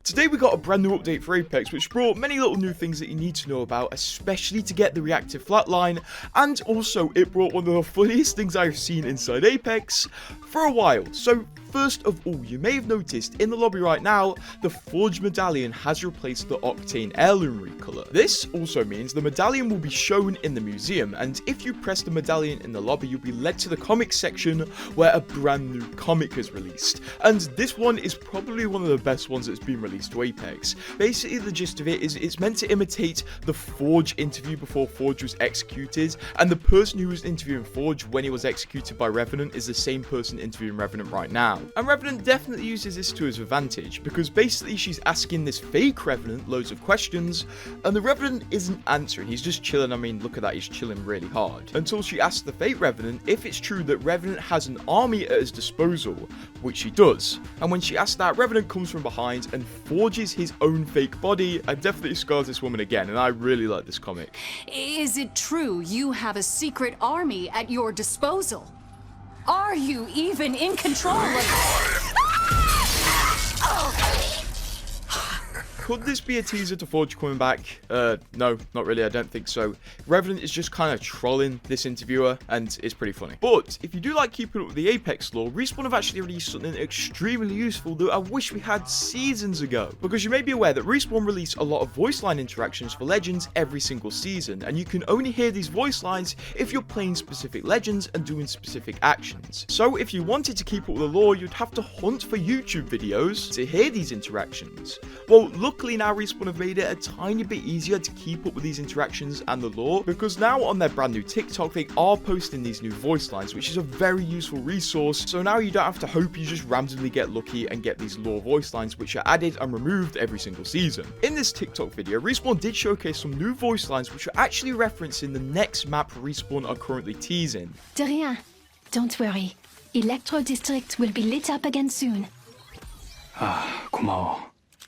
Today we got a brand new update for Apex which brought many little new things that you need to know about, especially to get the reactive flatline, and also it brought one of the funniest things I've seen inside Apex for a while. So first of all, you may have noticed in the lobby right now, the Forge medallion has replaced the Octane heirloom recolor. This also means the medallion will be shown in the museum, and if you press the medallion in the lobby, you'll be led to the comics section where a brand new comic is released. And this one is probably one of the best ones that's been released to Apex. Basically, the gist of it is it's meant to imitate the Forge interview before Forge was executed, and the person who was interviewing Forge when he was executed by Revenant is the same person interviewing Revenant right now. And Revenant definitely uses this to his advantage, because basically she's asking this fake Revenant loads of questions, and the Revenant isn't answering, he's just chilling. I mean, look at that, he's chilling really hard. Until she asks the fake Revenant if it's true that Revenant has an army at his disposal, which he does. And when she asks that, Revenant comes from behind and forges his own fake body, and definitely scars this woman again, and I really like this comic. Is it true you have a secret army at your disposal? Are you even in control of... Could this be a teaser to Forge coming back? No, not really, I don't think so. Revenant is just kind of trolling this interviewer, and it's pretty funny. But if you do like keeping up with the Apex lore, Respawn have actually released something extremely useful that I wish we had seasons ago. Because you may be aware that Respawn release a lot of voice line interactions for Legends every single season, and you can only hear these voice lines if you're playing specific Legends and doing specific actions. So if you wanted to keep up with the lore, you'd have to hunt for YouTube videos to hear these interactions. Well, luckily now Respawn have made it a tiny bit easier to keep up with these interactions and the lore, because now on their brand new TikTok they are posting these new voice lines, which is a very useful resource. So now you don't have to hope, you just randomly get lucky and get these lore voice lines which are added and removed every single season. In this TikTok video, Respawn did showcase some new voice lines which are actually referencing the next map Respawn are currently teasing. De rien. Don't worry. Electro District will be lit up again soon. 고마워.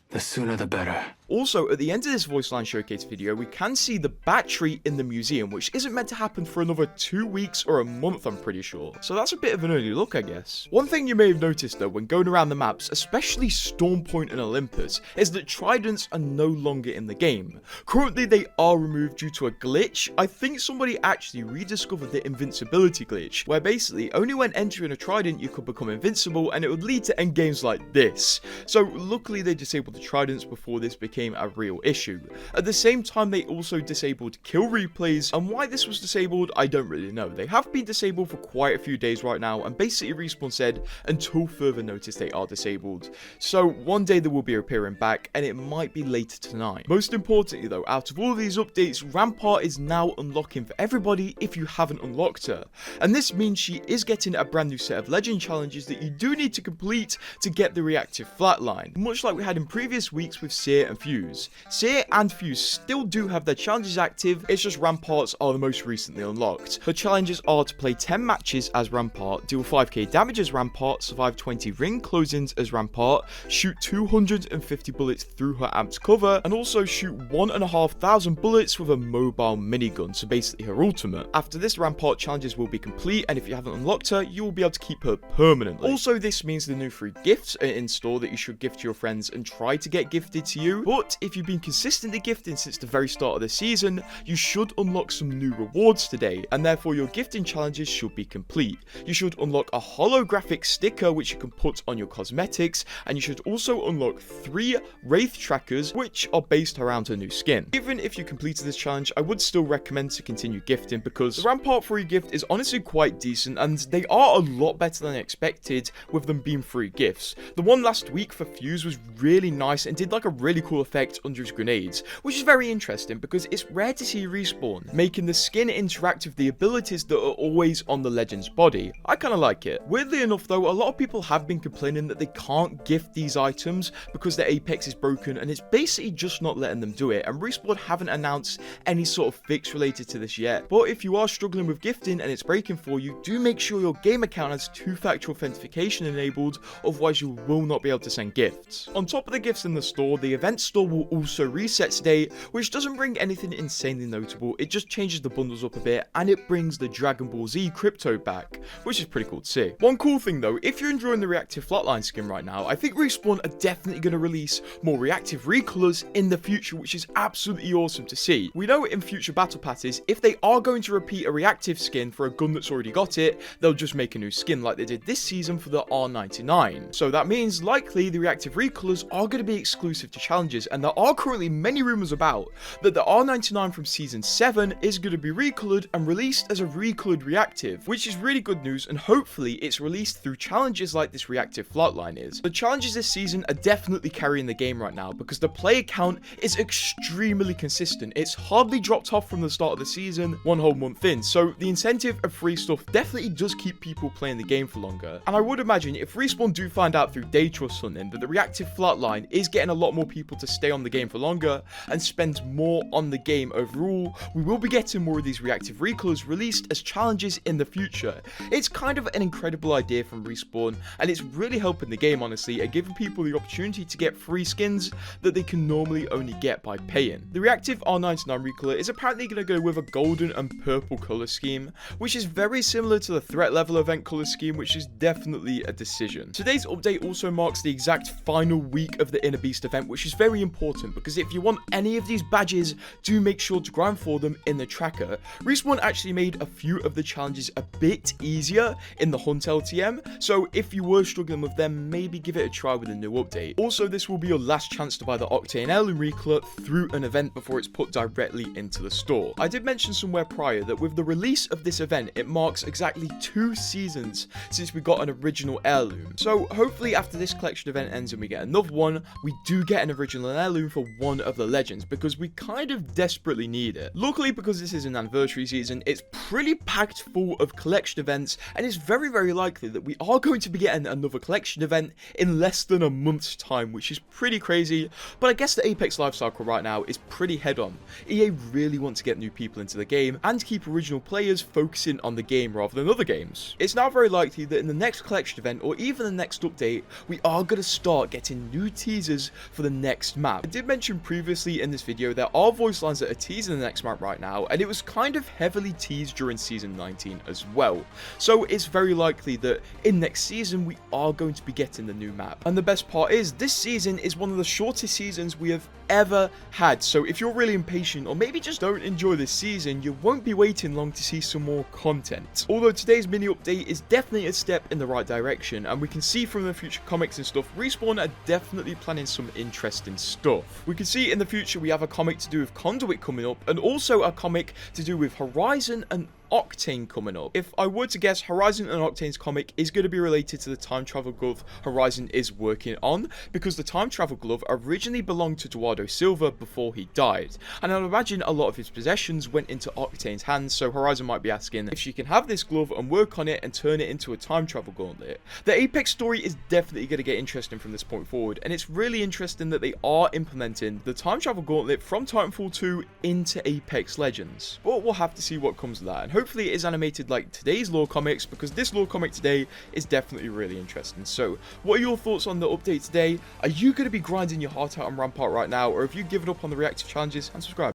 The sooner the better. Also, at the end of this voice line showcase video, we can see the battery in the museum, which isn't meant to happen for another 2 weeks or a month, I'm pretty sure. So that's a bit of an early look, I guess. One thing you may have noticed though, when going around the maps, especially Storm Point and Olympus, is that tridents are no longer in the game. Currently, they are removed due to a glitch. I think somebody actually rediscovered the invincibility glitch, where basically only when entering a trident you could become invincible, and it would lead to endgames like this. So luckily they disabled the tridents before this became a real issue. At the same time, they also disabled kill replays, and why this was disabled, I don't really know. They have been disabled for quite a few days right now, and basically Respawn said until further notice they are disabled. So one day they will be appearing back, and it might be later tonight. Most importantly though, out of all of these updates, Rampart is now unlocking for everybody if you haven't unlocked her. And this means she is getting a brand new set of legend challenges that you do need to complete to get the reactive flatline. Much like we had in previous weeks with Seer and Fuse. Seer and Fuse still do have their challenges active, it's just Rampart's are the most recently unlocked. Her challenges are to play 10 matches as Rampart, deal 5k damage as Rampart, survive 20 ring closings as Rampart, shoot 250 bullets through her amped cover, and also shoot 1,500 bullets with a mobile minigun, so basically her ultimate. After this, Rampart challenges will be complete, and if you haven't unlocked her, you will be able to keep her permanently. Also, this means the new free gifts are in store that you should gift to your friends and try to get gifted to you. But if you've been consistently gifting since the very start of the season, you should unlock some new rewards today, and therefore your gifting challenges should be complete. You should unlock a holographic sticker which you can put on your cosmetics, and you should also unlock 3 Wraith trackers which are based around her new skin. Even if you completed this challenge, I would still recommend to continue gifting, because the Rampart free gift is honestly quite decent, and they are a lot better than I expected with them being free gifts. The one last week for Fuse was really nice and did like a really cool effect under his grenades, which is very interesting because it's rare to see Respawn making the skin interact with the abilities that are always on the Legend's body. I kind of like it. Weirdly enough though, a lot of people have been complaining that they can't gift these items because their Apex is broken, and it's basically just not letting them do it, and Respawn haven't announced any sort of fix related to this yet. But if you are struggling with gifting and it's breaking for you, do make sure your game account has 2-factor authentication enabled, otherwise you will not be able to send gifts. On top of the gifts in the store, the event store will also reset today, which doesn't bring anything insanely notable. It just changes the bundles up a bit, and it brings the Dragon Ball Z crypto back, which is pretty cool to see. One cool thing though, if you're enjoying the reactive flatline skin right now, I think Respawn are definitely going to release more reactive recolors in the future, which is absolutely awesome to see. We know in future battle passes, if they are going to repeat a reactive skin for a gun that's already got it, they'll just make a new skin like they did this season for the R99. So that means likely the reactive recolors are going to be exclusive to challenges, and there are currently many rumors about that the R99 from season 7 is going to be recolored and released as a recolored reactive, which is really good news, and hopefully it's released through challenges like this reactive flatline is. The challenges this season are definitely carrying the game right now because the player count is extremely consistent. It's hardly dropped off from the start of the season, one whole month in, so the incentive of free stuff definitely does keep people playing the game for longer. And I would imagine if Respawn do find out through data or something that the reactive flatline is getting a lot more people to stay on the game for longer and spend more on the game overall, we will be getting more of these reactive recolors released as challenges in the future. It's kind of an incredible idea from Respawn, and it's really helping the game honestly, and giving people the opportunity to get free skins that they can normally only get by paying. The reactive R99 recolor is apparently going to go with a golden and purple color scheme, which is very similar to the threat level event color scheme, which is definitely a decision. Today's update also marks the exact final week of the Inner Beast event, which is very important because if you want any of these badges, do make sure to grind for them in the tracker. Respawn actually made a few of the challenges a bit easier in the Hunt LTM, so if you were struggling with them, maybe give it a try with a new update. Also, this will be your last chance to buy the Octane Heirloom recolor through an event before it's put directly into the store. I did mention somewhere prior that with the release of this event, it marks exactly 2 seasons since we got an original heirloom. So hopefully after this collection event ends and we get another one, we do get an original heirloom for one of the legends because we kind of desperately need it. Luckily, because this is an anniversary season, it's pretty packed full of collection events, and it's very likely that we are going to be getting another collection event in less than a month's time, which is pretty crazy. But I guess the Apex life cycle right now is pretty head on. EA really want to get new people into the game and keep original players focusing on the game rather than other games. It's now very likely that in the next collection event or even the next update, we are going to start getting new teasers for the next map. I did mention previously in this video there are voice lines that are teasing the next map right now, and it was kind of heavily teased during season 19 as well. So it's very likely that in next season we are going to be getting the new map. And the best part is this season is one of the shortest seasons we have ever had, so if you're really impatient or maybe just don't enjoy this season, you won't be waiting long to see some more content. Although today's mini update is definitely a step in the right direction, and we can see from the future comics and stuff, Respawn are definitely planning some interesting stuff. We can see in the future we have a comic to do with Conduit coming up, and also a comic to do with Horizon and Octane coming up. If I were to guess, Horizon and Octane's comic is going to be related to the time travel glove Horizon is working on, because the time travel glove originally belonged to Eduardo Silva before he died, and I'd imagine a lot of his possessions went into Octane's hands, so Horizon might be asking if she can have this glove and work on it and turn it into a time travel gauntlet. The Apex story is definitely going to get interesting from this point forward, and it's really interesting that they are implementing the time travel gauntlet from Titanfall 2 into Apex Legends. But we'll have to see what comes of that, and hopefully it is animated like today's lore comics, because this lore comic today is definitely really interesting. So what are your thoughts on the update today? Are you going to be grinding your heart out on Rampart right now, or have you given up on the reactive challenges? And subscribe.